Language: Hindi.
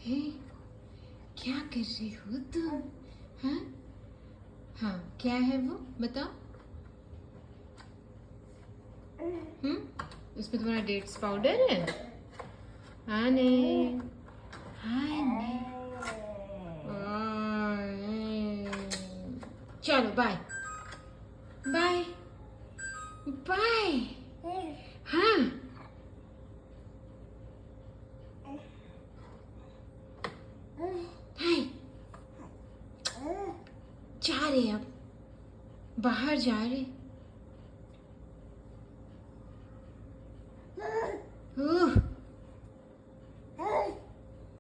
हे, क्या कर रही हो तुम? हाँ हाँ, क्या है वो बताओ। उसमें तुम्हारा डेट्स पाउडर है। हाँ नहीं, हाँ नहीं। चलो बाय बाय बाय। हाँ हाय, जा रहे अब, बाहर जा रहे।